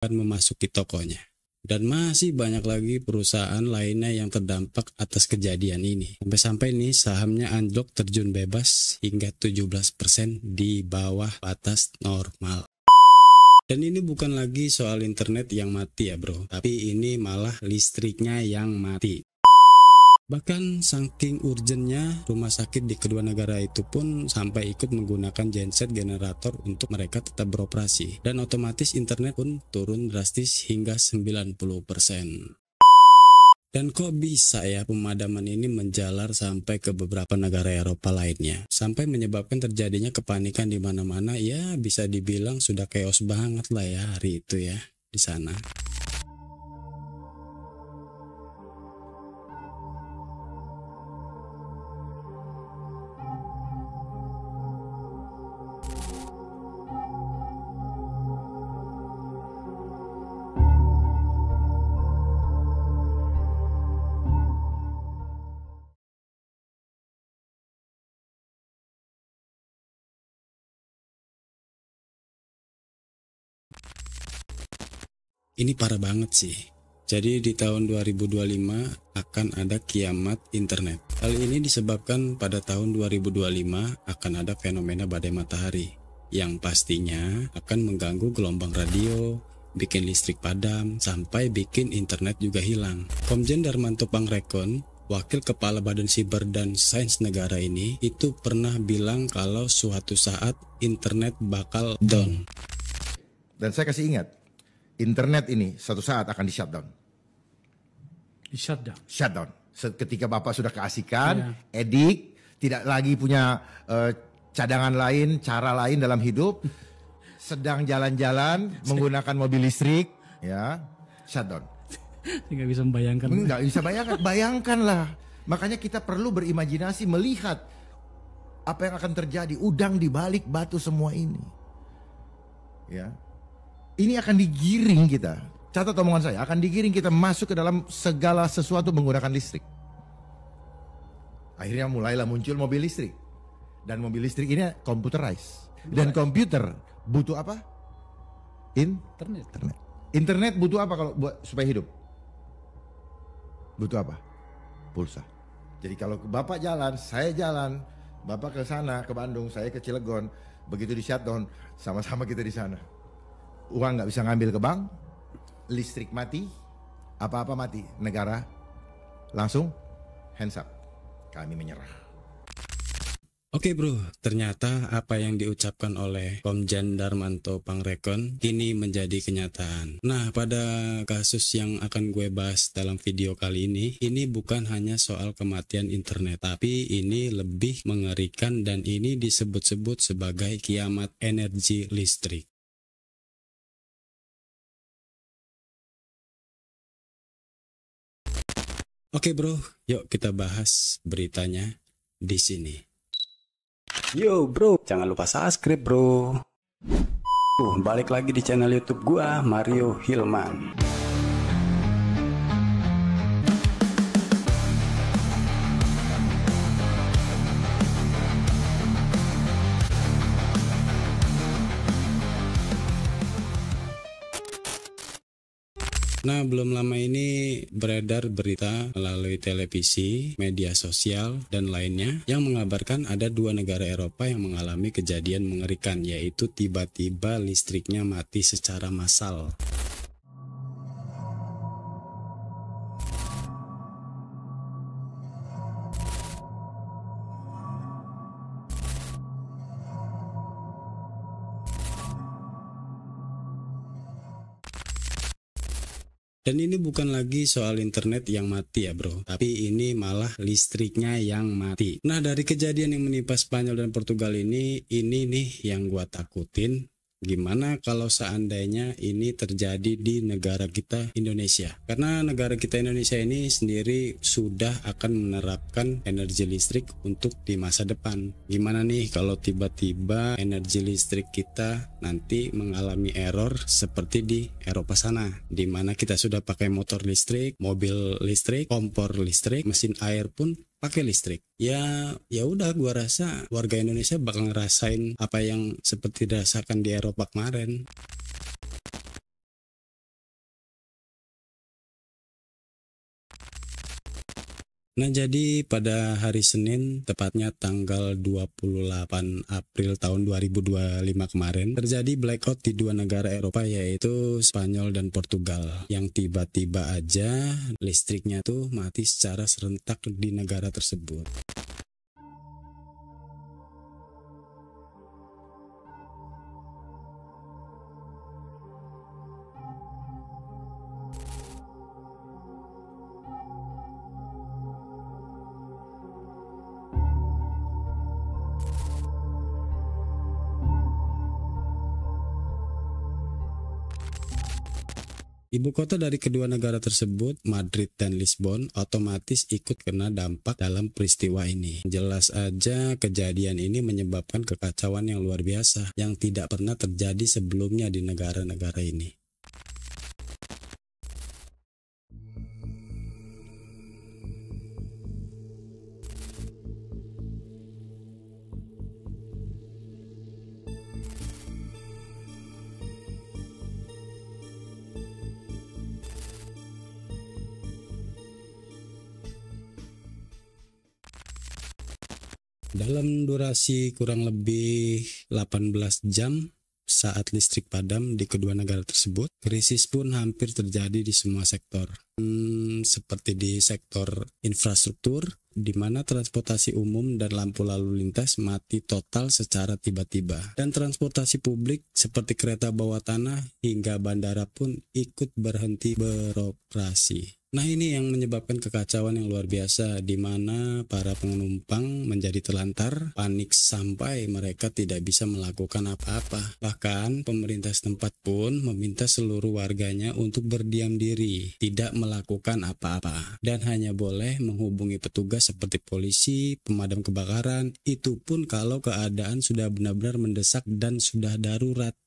akan memasuki tokonya. Dan masih banyak lagi perusahaan lainnya yang terdampak atas kejadian ini. Sampai-sampai nih sahamnya anjlok terjun bebas hingga 17% di bawah batas normal. Dan ini bukan lagi soal internet yang mati ya bro, tapi ini malah listriknya yang mati. Bahkan saking urgennya rumah sakit di kedua negara itu pun sampai ikut menggunakan genset generator untuk mereka tetap beroperasi. Dan otomatis internet pun turun drastis hingga 90%. Dan kok bisa ya pemadaman ini menjalar sampai ke beberapa negara Eropa lainnya. Sampai menyebabkan terjadinya kepanikan di mana-mana, ya bisa dibilang sudah chaos banget lah ya hari itu ya di sana. Ini parah banget sih. Jadi di tahun 2025 akan ada kiamat internet. Hal ini disebabkan pada tahun 2025 akan ada fenomena badai matahari yang pastinya akan mengganggu gelombang radio, bikin listrik padam, sampai bikin internet juga hilang. Komjen Darmanto Pangrekon, Wakil Kepala Badan Siber dan Sains Negara ini, itu pernah bilang kalau suatu saat internet bakal down. Dan saya kasih ingat, internet ini suatu saat akan di-shutdown. Di-shutdown? Shutdown. Ketika Bapak sudah keasikan, edik, tidak lagi punya cadangan lain, cara lain dalam hidup, sedang jalan-jalan menggunakan mobil listrik, ya, shutdown. Nggak bisa membayangkan. Nggak bisa bayangkan, bayangkanlah. Makanya kita perlu berimajinasi melihat apa yang akan terjadi, udang di balik batu semua ini. Ya. Ini akan digiring kita, catat omongan saya, akan digiring kita masuk ke dalam segala sesuatu menggunakan listrik. Akhirnya mulailah muncul mobil listrik. Dan mobil listrik ini computerized. Dan komputer butuh apa? Internet. Internet butuh apa kalau buat supaya hidup? Butuh apa? Pulsa. Jadi kalau Bapak jalan, saya jalan, Bapak ke sana, ke Bandung, saya ke Cilegon, begitu di shutdown, sama-sama kita di sana. Uang nggak bisa ngambil ke bank, listrik mati, apa-apa mati, negara langsung hands up, kami menyerah. Oke bro, ternyata apa yang diucapkan oleh Komjen Darmanto Pangrekon kini menjadi kenyataan. Nah, pada kasus yang akan gue bahas dalam video kali ini bukan hanya soal kematian internet, tapi ini lebih mengerikan dan ini disebut-sebut sebagai kiamat energi listrik. Oke bro, yuk kita bahas beritanya di sini. Yo bro, jangan lupa subscribe bro. Balik lagi di channel YouTube gua, Mario Hilman. Nah, belum lama ini beredar berita melalui televisi, media sosial, dan lainnya yang mengabarkan ada dua negara Eropa yang mengalami kejadian mengerikan, yaitu tiba-tiba listriknya mati secara massal. Dan ini bukan lagi soal internet yang mati ya bro, tapi ini malah listriknya yang mati. Nah, dari kejadian yang menimpa Spanyol dan Portugal ini nih yang gua takutin. Gimana kalau seandainya ini terjadi di negara kita Indonesia? Karena negara kita Indonesia ini sendiri sudah akan menerapkan energi listrik untuk di masa depan. Gimana nih kalau tiba-tiba energi listrik kita nanti mengalami error seperti di Eropa sana, di mana kita sudah pakai motor listrik, mobil listrik, kompor listrik, mesin air pun pakai listrik. Ya udah, gua rasa warga Indonesia bakal ngerasain apa yang seperti dirasakan di Eropa kemarin. Nah, jadi pada hari Senin, tepatnya tanggal 28 April tahun 2025 kemarin, terjadi blackout di dua negara Eropa yaitu Spanyol dan Portugal. Yang tiba-tiba aja listriknya tuh mati secara serentak di negara tersebut. Ibu kota dari kedua negara tersebut, Madrid dan Lisbon, otomatis ikut kena dampak dalam peristiwa ini. Jelas aja kejadian ini menyebabkan kekacauan yang luar biasa yang tidak pernah terjadi sebelumnya di negara-negara ini. Dalam durasi kurang lebih 18 jam saat listrik padam di kedua negara tersebut, krisis pun hampir terjadi di semua sektor. Seperti di sektor infrastruktur, di mana transportasi umum dan lampu lalu lintas mati total secara tiba-tiba. Dan transportasi publik seperti kereta bawah tanah hingga bandara pun ikut berhenti beroperasi. Nah, ini yang menyebabkan kekacauan yang luar biasa di mana para penumpang menjadi terlantar, panik sampai mereka tidak bisa melakukan apa-apa. Bahkan pemerintah setempat pun meminta seluruh warganya untuk berdiam diri, tidak melakukan apa-apa, dan hanya boleh menghubungi petugas seperti polisi, pemadam kebakaran, itu pun kalau keadaan sudah benar-benar mendesak dan sudah darurat.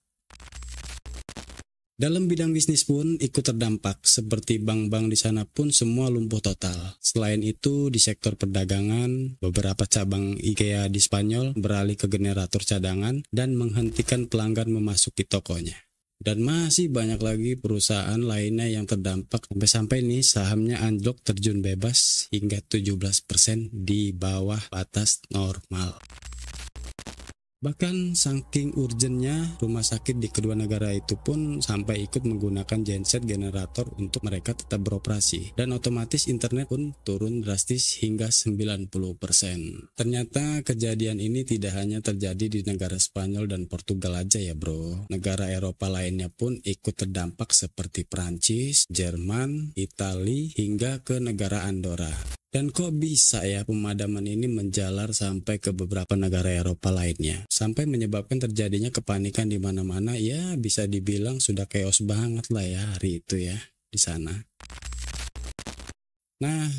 Dalam bidang bisnis pun ikut terdampak, seperti bank-bank di sana pun semua lumpuh total. Selain itu, di sektor perdagangan, beberapa cabang IKEA di Spanyol beralih ke generator cadangan dan menghentikan pelanggan memasuki tokonya. Dan masih banyak lagi perusahaan lainnya yang terdampak sampai-sampai nih sahamnya anjlok terjun bebas hingga 17% di bawah batas normal. Bahkan saking urgennya rumah sakit di kedua negara itu pun sampai ikut menggunakan genset generator untuk mereka tetap beroperasi. Dan otomatis internet pun turun drastis hingga 90%. Ternyata kejadian ini tidak hanya terjadi di negara Spanyol dan Portugal aja ya bro. Negara Eropa lainnya pun ikut terdampak seperti Prancis, Jerman, Italia hingga ke negara Andorra. Dan kok bisa ya pemadaman ini menjalar sampai ke beberapa negara Eropa lainnya, sampai menyebabkan terjadinya kepanikan di mana-mana. Ya bisa dibilang sudah chaos banget lah ya hari itu ya di sana. Nah,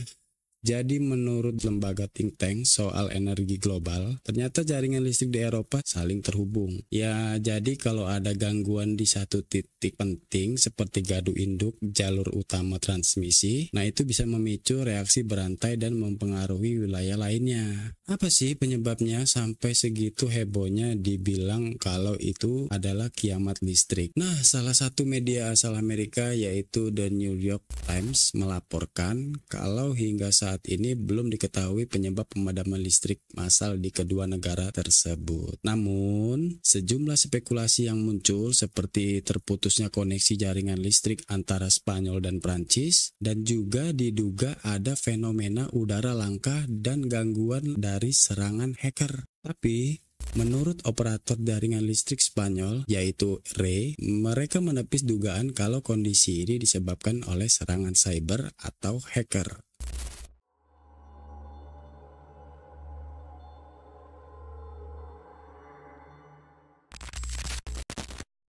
jadi menurut lembaga think tank soal energi global, ternyata jaringan listrik di Eropa saling terhubung. Ya, jadi kalau ada gangguan di satu titik penting seperti gardu induk jalur utama transmisi, nah itu bisa memicu reaksi berantai dan mempengaruhi wilayah lainnya. Apa sih penyebabnya sampai segitu hebohnya dibilang kalau itu adalah kiamat listrik? Nah, salah satu media asal Amerika yaitu The New York Times melaporkan kalau hingga saat ini belum diketahui penyebab pemadaman listrik massal di kedua negara tersebut. Namun, sejumlah spekulasi yang muncul seperti terputusnya koneksi jaringan listrik antara Spanyol dan Prancis, dan juga diduga ada fenomena udara langka dan gangguan dari serangan hacker. Tapi menurut operator jaringan listrik Spanyol, yaitu RE, mereka menepis dugaan kalau kondisi ini disebabkan oleh serangan cyber atau hacker.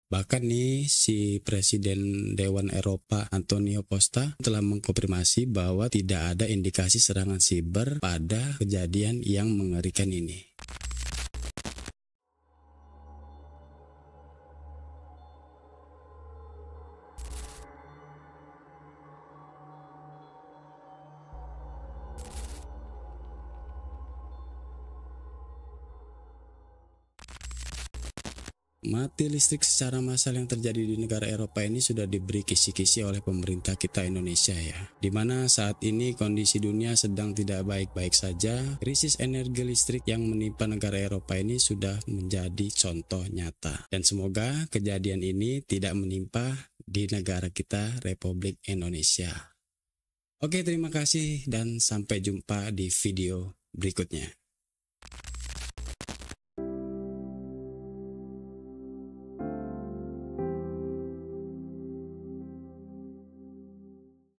Bahkan nih si Presiden Dewan Eropa Antonio Costa telah mengkonfirmasi bahwa tidak ada indikasi serangan siber pada kejadian yang mengerikan ini. Mati listrik secara massal yang terjadi di negara Eropa ini sudah diberi kisi-kisi oleh pemerintah kita Indonesia ya. Dimana saat ini kondisi dunia sedang tidak baik-baik saja, krisis energi listrik yang menimpa negara Eropa ini sudah menjadi contoh nyata. Dan semoga kejadian ini tidak menimpa di negara kita Republik Indonesia. Oke, terima kasih dan sampai jumpa di video berikutnya.